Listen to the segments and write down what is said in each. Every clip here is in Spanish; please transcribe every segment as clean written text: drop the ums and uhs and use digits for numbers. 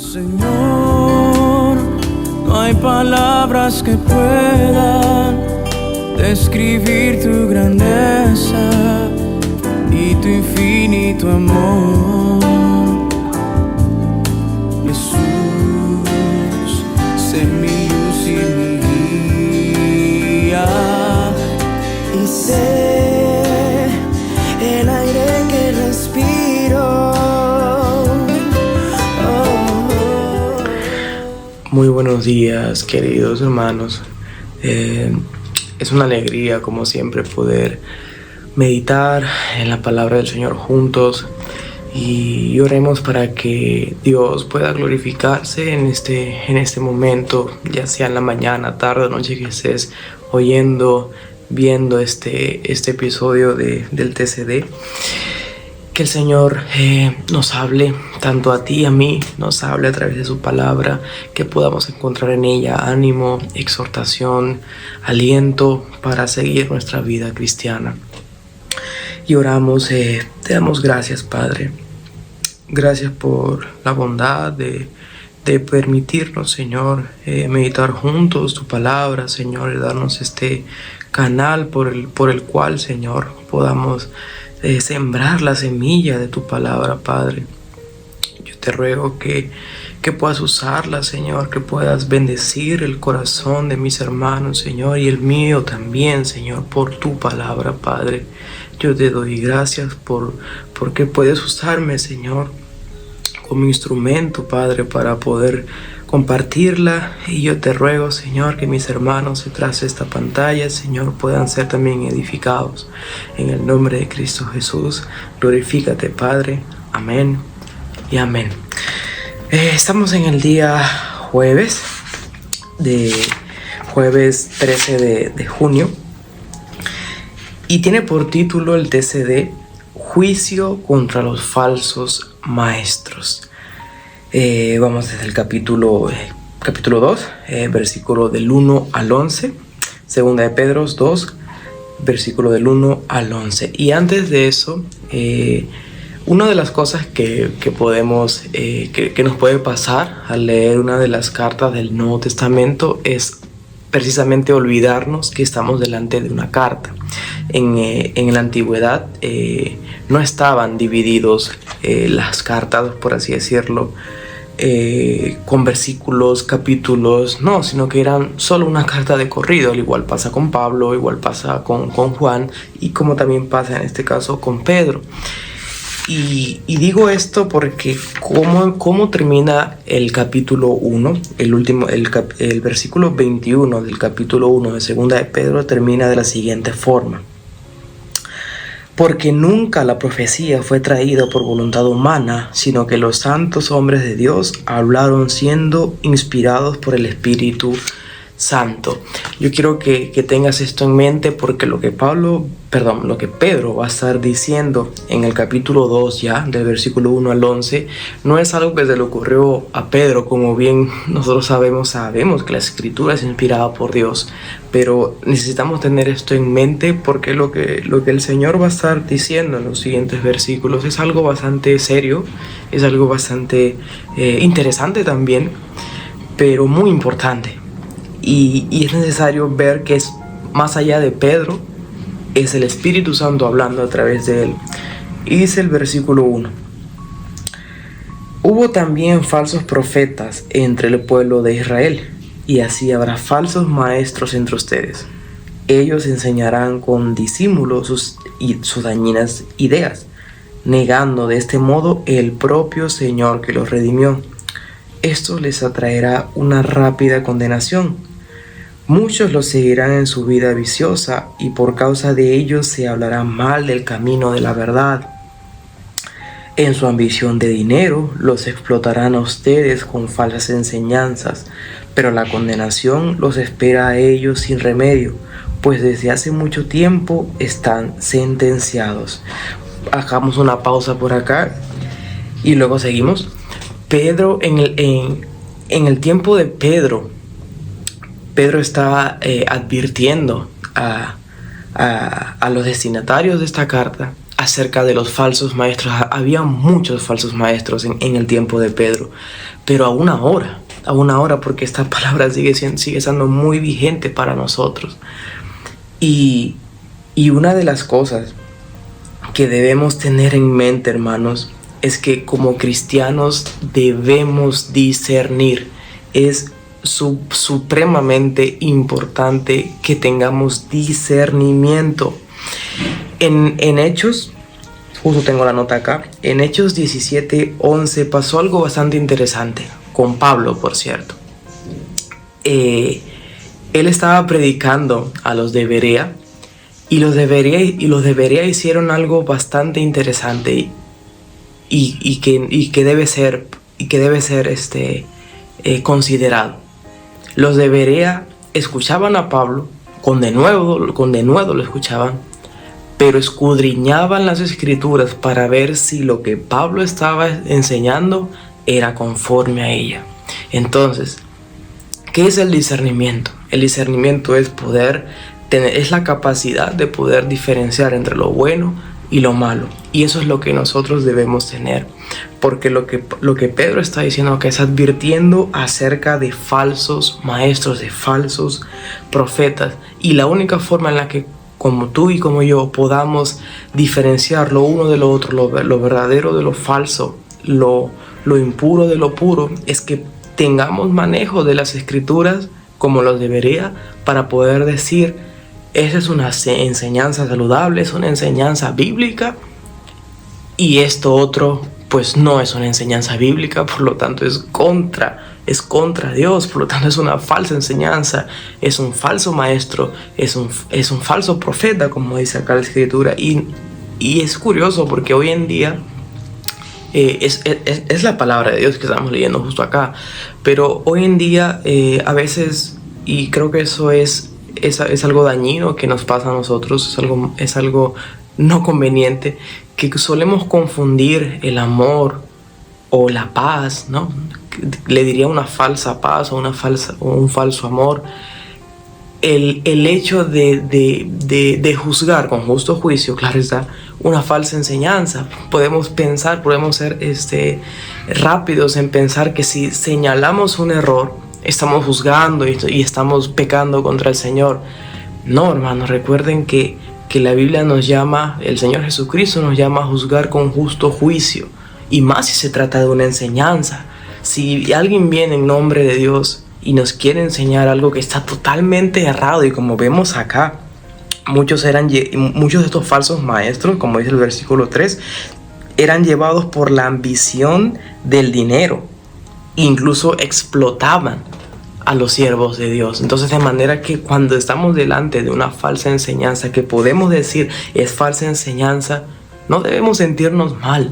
Señor, no hay palabras que puedan describir tu grandeza y tu infinito amor. Jesús, sé mi luz y mi guía, y sé el aire que respiro. Muy buenos días, queridos hermanos. Es una alegría, como siempre, poder meditar en la palabra del Señor juntos, y oremos para que Dios pueda glorificarse en este momento, ya sea en la mañana, tarde o noche que estés viendo este episodio del TCD. Que el Señor nos hable, tanto a ti y a mí, nos hable a través de su palabra, que podamos encontrar en ella ánimo, exhortación, aliento para seguir nuestra vida cristiana. Y oramos, te damos gracias, Padre. Gracias por la bondad de permitirnos, Señor, meditar juntos tu palabra, Señor, y darnos este canal por el cual, Señor, podamos sembrar la semilla de tu palabra, Padre. Yo te ruego que puedas usarla, Señor, que puedas bendecir el corazón de mis hermanos, Señor, y el mío también, Señor, por tu palabra, Padre. Yo te doy gracias porque puedes usarme, Señor, como instrumento, Padre, para poder compartirla. Y yo te ruego, Señor, que mis hermanos detrás de esta pantalla, Señor, puedan ser también edificados. En el nombre de Cristo Jesús, glorifícate, Padre. Amén y amén. Estamos en el día jueves 13 de junio, y tiene por título el TCD Juicio contra los falsos maestros. Vamos desde el capítulo 2, versículo del 1 al 11, segunda de Pedro 2, versículo del 1 al 11. Y antes de eso, una de las cosas que nos puede pasar al leer una de las cartas del Nuevo Testamento es precisamente olvidarnos que estamos delante de una carta. En la antigüedad no estaban divididos las cartas, por así decirlo, con versículos, capítulos, no, sino que eran solo una carta de corrido. Al igual pasa con Pablo, igual pasa con Juan, y como también pasa en este caso con Pedro. Y digo esto porque cómo termina el capítulo 1, el versículo 21 del capítulo 1 de segunda de Pedro termina de la siguiente forma: porque nunca la profecía fue traída por voluntad humana, sino que los santos hombres de Dios hablaron siendo inspirados por el Espíritu Santo. Yo quiero que tengas esto en mente, porque lo que Pedro va a estar diciendo en el capítulo 2, ya del versículo 1 al 11, no es algo que se le ocurrió a Pedro. Como bien nosotros sabemos que la escritura es inspirada por Dios, pero necesitamos tener esto en mente, porque lo que el Señor va a estar diciendo en los siguientes versículos es algo bastante serio, es algo bastante interesante también, pero muy importante. Y es necesario ver que es más allá de Pedro, es el Espíritu Santo hablando a través de él. Y dice el versículo 1: hubo también falsos profetas entre el pueblo de Israel, y así habrá falsos maestros entre ustedes. Ellos enseñarán con disimulo sus dañinas ideas, negando de este modo el propio Señor que los redimió. Esto les atraerá una rápida condenación. Muchos los seguirán en su vida viciosa, y por causa de ellos se hablará mal del camino de la verdad. En su ambición de dinero los explotarán a ustedes con falsas enseñanzas, pero la condenación los espera a ellos sin remedio, pues desde hace mucho tiempo están sentenciados. Hagamos una pausa por acá y luego seguimos. Pedro, en el tiempo de Pedro estaba advirtiendo a los destinatarios de esta carta acerca de los falsos maestros. Había muchos falsos maestros en el tiempo de Pedro, pero aún ahora, porque esta palabra sigue siendo muy vigente para nosotros. Y una de las cosas que debemos tener en mente, hermanos, es que como cristianos debemos discernir. Es supremamente importante que tengamos discernimiento. En Hechos, justo tengo la nota acá, en Hechos 17:11 pasó algo bastante interesante, con Pablo, por cierto. Él estaba predicando a los de Berea, y los de Berea hicieron algo bastante interesante y que debe ser considerado. Los de Berea escuchaban a Pablo, con denuedo lo escuchaban, pero escudriñaban las escrituras para ver si lo que Pablo estaba enseñando era conforme a ella. Entonces, ¿qué es el discernimiento? El discernimiento es es la capacidad de poder diferenciar entre lo bueno y lo malo. Y eso es lo que nosotros debemos tener. Porque lo que Pedro está diciendo, que es advirtiendo acerca de falsos maestros, de falsos profetas. Y la única forma en la que como tú y como yo podamos diferenciar lo uno de lo otro, lo verdadero de lo falso, lo impuro de lo puro, es que tengamos manejo de las escrituras como los debería, para poder decir: esa es una enseñanza saludable, es una enseñanza bíblica, y esto otro pues no es una enseñanza bíblica, por lo tanto es contra Dios, por lo tanto es una falsa enseñanza, es un falso maestro, es un falso profeta, como dice acá la escritura. Y es curioso porque hoy en día es la palabra de Dios que estamos leyendo justo acá, pero hoy en día a veces, y creo que eso es algo dañino que nos pasa a nosotros, es algo no conveniente, que solemos confundir el amor o la paz, ¿no? Le diría una falsa paz o un falso amor. El hecho de juzgar con justo juicio, claro está, una falsa enseñanza. Podemos ser rápidos en pensar que si señalamos un error, estamos juzgando y estamos pecando contra el Señor. No, hermanos, recuerden que la Biblia nos llama, el Señor Jesucristo nos llama a juzgar con justo juicio, y más si se trata de una enseñanza. Si alguien viene en nombre de Dios y nos quiere enseñar algo que está totalmente errado, y como vemos acá, muchos de estos falsos maestros, como dice el versículo 3, eran llevados por la ambición del dinero, incluso explotaban a los siervos de Dios. Entonces, de manera que cuando estamos delante de una falsa enseñanza que podemos decir es falsa enseñanza, no debemos sentirnos mal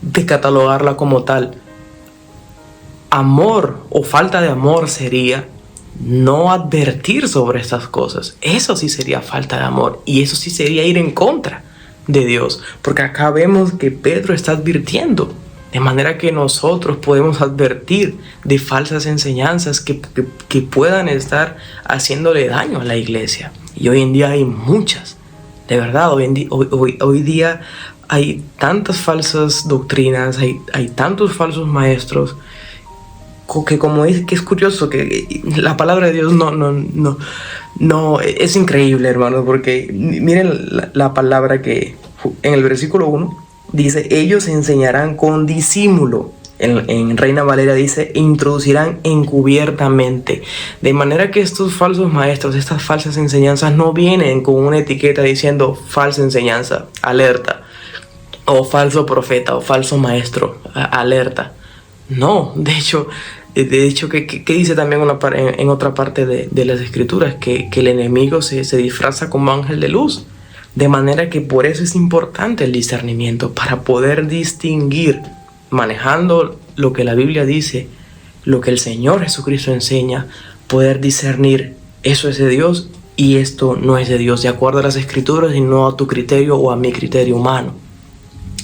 de catalogarla como tal. Amor o falta de amor sería no advertir sobre estas cosas. Eso sí sería falta de amor, y eso sí sería ir en contra de Dios, porque acá vemos que Pedro está advirtiendo, de manera que nosotros podemos advertir de falsas enseñanzas que puedan estar haciéndole daño a la iglesia. Y hoy en día hay muchas, de verdad. Hoy día hay tantas falsas doctrinas, hay tantos falsos maestros, que como es que es curioso que la palabra de Dios no es increíble, hermanos, porque miren la palabra que en el versículo 1 dice: ellos enseñarán con disimulo. En Reina Valera dice: introducirán encubiertamente. De manera que estos falsos maestros, estas falsas enseñanzas, no vienen con una etiqueta diciendo falsa enseñanza, alerta, o falso profeta o falso maestro, alerta. No, de hecho, ¿qué dice también en otra parte de las escrituras? Que el enemigo se disfraza como ángel de luz. De manera que por eso es importante el discernimiento, para poder distinguir, manejando lo que la Biblia dice, lo que el Señor Jesucristo enseña, poder discernir: eso es de Dios y esto no es de Dios, de acuerdo a las escrituras y no a tu criterio o a mi criterio humano.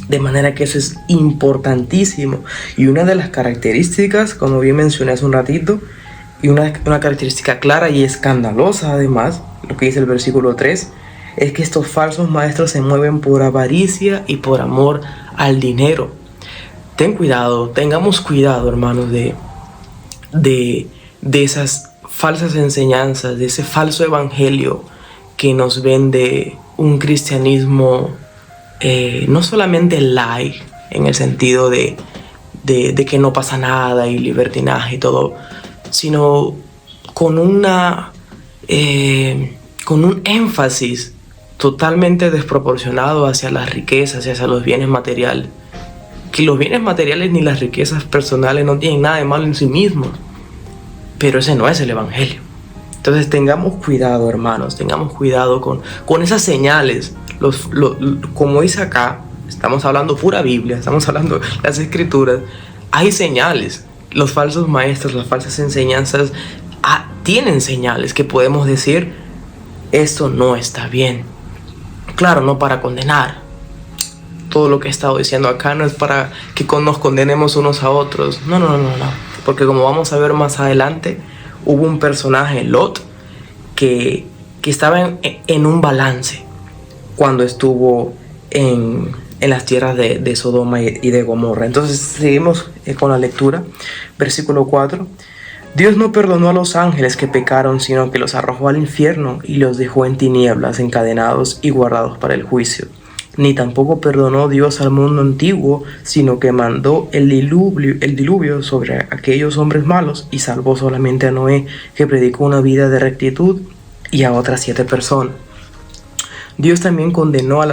De manera que eso es importantísimo. Y una de las características, como bien mencioné hace un ratito, y una característica clara y escandalosa además, lo que dice el versículo 3, es que estos falsos maestros se mueven por avaricia y por amor al dinero. Tengamos cuidado, hermanos, de esas falsas enseñanzas, de ese falso evangelio que nos vende un cristianismo no solamente light, en el sentido de que no pasa nada y libertinaje y todo, sino con un énfasis totalmente desproporcionado hacia las riquezas y hacia los bienes materiales. Que los bienes materiales ni las riquezas personales no tienen nada de malo en sí mismos, pero ese no es el evangelio. Entonces tengamos cuidado, hermanos, tengamos cuidado con esas señales. Como dice acá, estamos hablando pura Biblia, estamos hablando las escrituras, hay señales. Los falsos maestros, las falsas enseñanzas tienen señales que podemos decir, esto no está bien. Claro, no para condenar. Todo lo que he estado diciendo acá no es para que nos condenemos unos a otros. No. Porque como vamos a ver más adelante, hubo un personaje, Lot, que estaba en un balance cuando estuvo en las tierras de Sodoma y de Gomorra. Entonces seguimos con la lectura. Versículo 4. Dios no perdonó a los ángeles que pecaron, sino que los arrojó al infierno y los dejó en tinieblas, encadenados y guardados para el juicio. Ni tampoco perdonó Dios al mundo antiguo, sino que mandó el diluvio sobre aquellos hombres malos y salvó solamente a Noé, que predicó una vida de rectitud, y a otras 7 personas. Dios también condenó a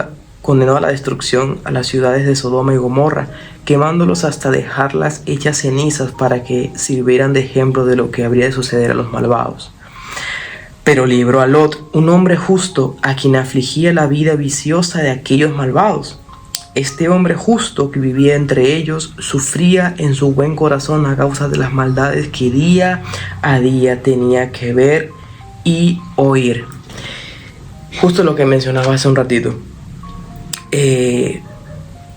la destrucción a las ciudades de Sodoma y Gomorra, quemándolos hasta dejarlas hechas cenizas para que sirvieran de ejemplo de lo que habría de suceder a los malvados. Pero libró a Lot, un hombre justo, a quien afligía la vida viciosa de aquellos malvados. Este hombre justo que vivía entre ellos sufría en su buen corazón a causa de las maldades que día a día tenía que ver y oír. Justo lo que mencionaba hace un ratito.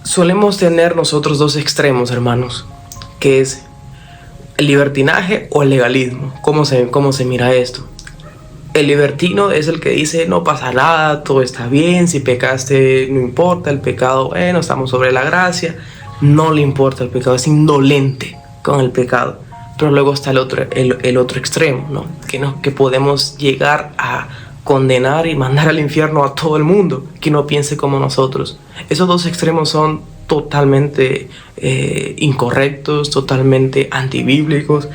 Solemos tener nosotros 2 extremos, hermanos, que es el libertinaje o el legalismo. ¿Cómo se mira esto? El libertino es el que dice no pasa nada, todo está bien, si pecaste no importa, el pecado, bueno, estamos sobre la gracia, no le importa el pecado, es indolente con el pecado. Pero luego está el otro extremo, ¿no? Que podemos llegar a condenar y mandar al infierno a todo el mundo que no piense como nosotros. Esos 2 extremos son totalmente incorrectos, totalmente antibíblicos.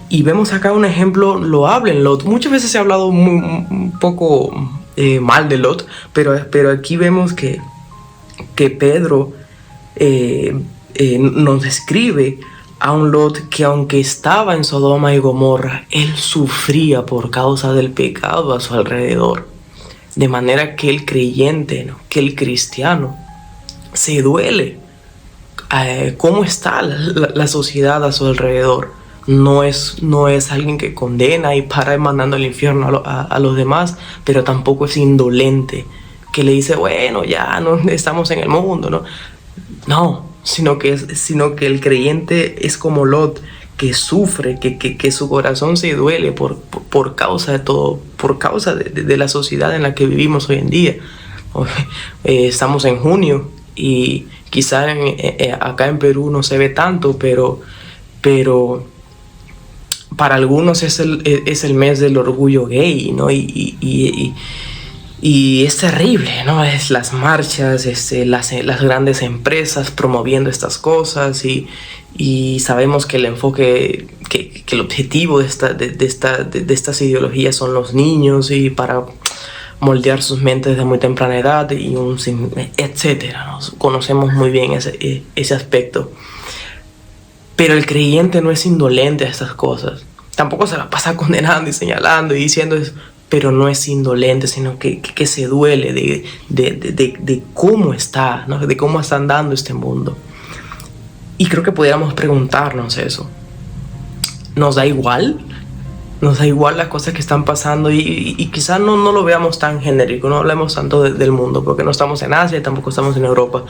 Y vemos acá un ejemplo loable en Lot. Muchas veces se ha hablado un poco mal de Lot, pero aquí vemos que Pedro nos describe a un Lot que, aunque estaba en Sodoma y Gomorra, él sufría por causa del pecado a su alrededor. De manera que el creyente, ¿no?, que el cristiano se duele cómo está la sociedad a su alrededor. No es alguien que condena y para mandando al infierno a los demás, pero tampoco es indolente, que le dice, bueno, ya no estamos en el mundo, no, sino que el creyente es como Lot, que sufre, que su corazón se duele por causa de todo, por causa de la sociedad en la que vivimos hoy en día. Estamos en junio y quizá acá en Perú no se ve tanto, pero para algunos es el mes del orgullo gay, ¿no? Y es terrible, ¿no? Es las marchas, las grandes empresas promoviendo estas cosas y sabemos que el enfoque, que el objetivo de estas ideologías son los niños y para moldear sus mentes de muy temprana edad y etcétera, ¿no? Conocemos muy bien ese aspecto. Pero el creyente no es indolente a estas cosas. Tampoco se la pasa condenando y señalando y diciendo eso, pero no es indolente, sino que se duele de cómo está, ¿no?, de cómo está andando este mundo. Y creo que pudiéramos preguntarnos eso. ¿Nos da igual? ¿Nos da igual las cosas que están pasando? Y quizás no lo veamos tan genérico, no hablemos tanto del mundo, porque no estamos en Asia y tampoco estamos en Europa.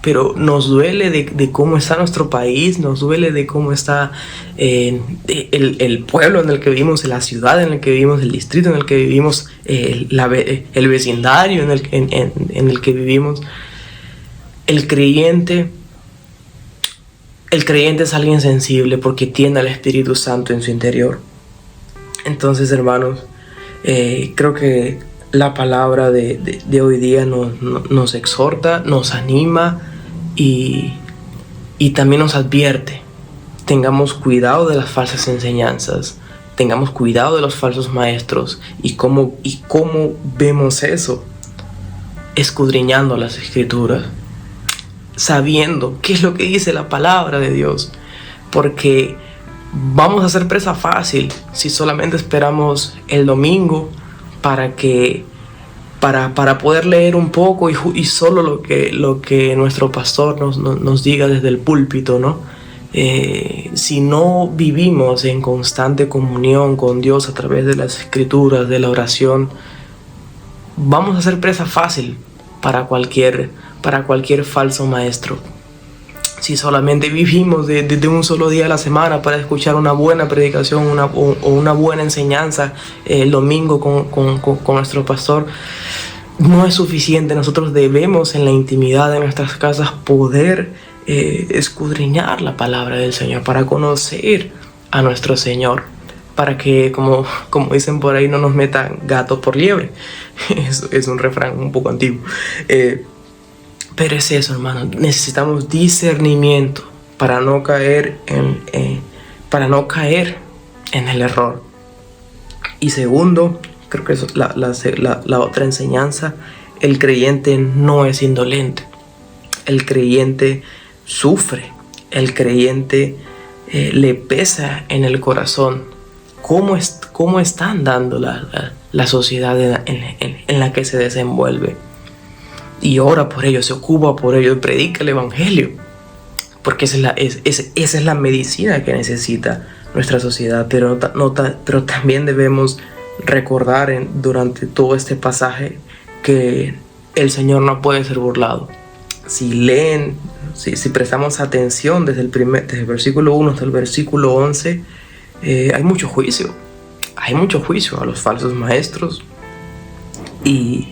pero nos duele de cómo está nuestro país, nos duele de cómo está el pueblo en el que vivimos, la ciudad en la que vivimos, el distrito en el que vivimos, el vecindario en el que vivimos. El creyente es alguien sensible porque tiene al Espíritu Santo en su interior. Entonces, hermanos, creo que la palabra de hoy día nos exhorta, nos anima y también nos advierte. Tengamos cuidado de las falsas enseñanzas, tengamos cuidado de los falsos maestros. ¿Y cómo vemos eso? Escudriñando las Escrituras, sabiendo qué es lo que dice la palabra de Dios, porque vamos a ser presa fácil si solamente esperamos el domingo para poder leer un poco y solo lo que nuestro pastor nos diga desde el púlpito, ¿no? Si no vivimos en constante comunión con Dios a través de las Escrituras, de la oración, vamos a ser presa fácil para cualquier falso maestro. Si solamente vivimos de un solo día a la semana para escuchar una buena predicación o una buena enseñanza el domingo con nuestro pastor, no es suficiente. Nosotros debemos en la intimidad de nuestras casas poder escudriñar la palabra del Señor para conocer a nuestro Señor, para que, como dicen por ahí, no nos metan gato por liebre. Es un refrán un poco antiguo. Pero es eso, hermano. Necesitamos discernimiento para no caer en el error. Y segundo, creo que es la otra enseñanza: el creyente no es indolente. El creyente sufre. El creyente le pesa en el corazón cómo está andando la sociedad en la que se desenvuelve. Y ora por ello, se ocupa por ello, predica el evangelio, porque esa es la medicina que necesita nuestra sociedad. Pero también debemos recordar durante todo este pasaje que el Señor no puede ser burlado. Si prestamos atención desde el versículo 1 hasta el versículo 11, hay mucho juicio a los falsos maestros. Y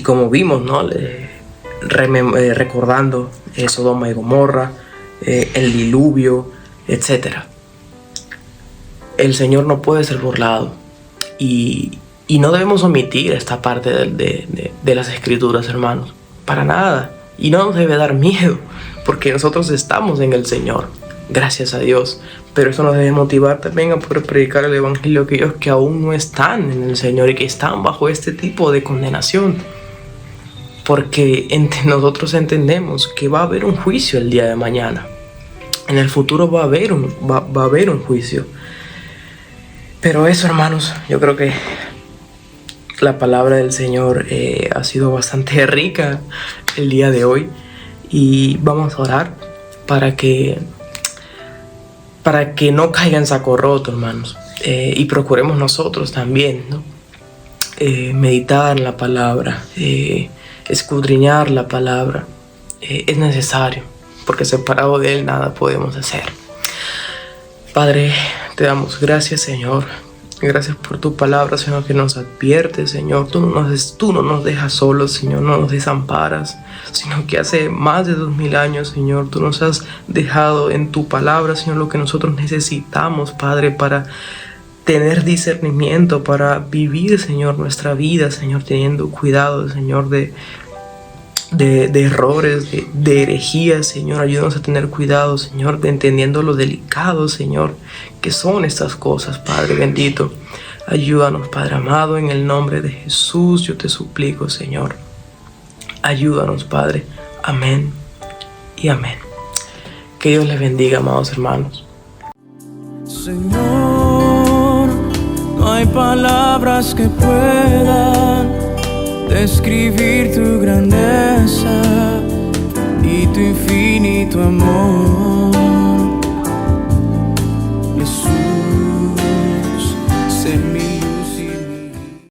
como vimos, ¿no? Recordando Sodoma y Gomorra, el diluvio, etc. El Señor no puede ser burlado. Y no debemos omitir esta parte de las Escrituras, hermanos. Para nada. Y no nos debe dar miedo, porque nosotros estamos en el Señor, gracias a Dios. Pero eso nos debe motivar también a poder predicar el evangelio a aquellos que aún no están en el Señor y que están bajo este tipo de condenación. Porque nosotros entendemos que va a haber un juicio el día de mañana. En el futuro va a haber un juicio. Pero eso, hermanos, yo creo que la palabra del Señor ha sido bastante rica el día de hoy. Y vamos a orar para que no caiga en saco roto, hermanos. Y procuremos nosotros también, ¿no? Meditar en la palabra, escudriñar la palabra. Es necesario, porque separado de Él nada podemos hacer. Padre, te damos gracias, Señor. Gracias por tu palabra, Señor, que nos advierte, Señor. Tú no nos dejas solos, Señor, no nos desamparas, sino que hace más de 2000 años, Señor, tú nos has dejado en tu palabra, Señor, lo que nosotros necesitamos, Padre, para tener discernimiento, para vivir, Señor, nuestra vida, Señor, teniendo cuidado, Señor, de errores, de herejías, Señor. Ayúdanos a tener cuidado, Señor, de entendiendo lo delicado, Señor, que son estas cosas, Padre bendito. Ayúdanos, Padre amado, en el nombre de Jesús, yo te suplico, Señor. Ayúdanos, Padre. Amén y amén. Que Dios les bendiga, amados hermanos. Señor, no hay palabras que puedan describir tu grandeza y tu infinito amor.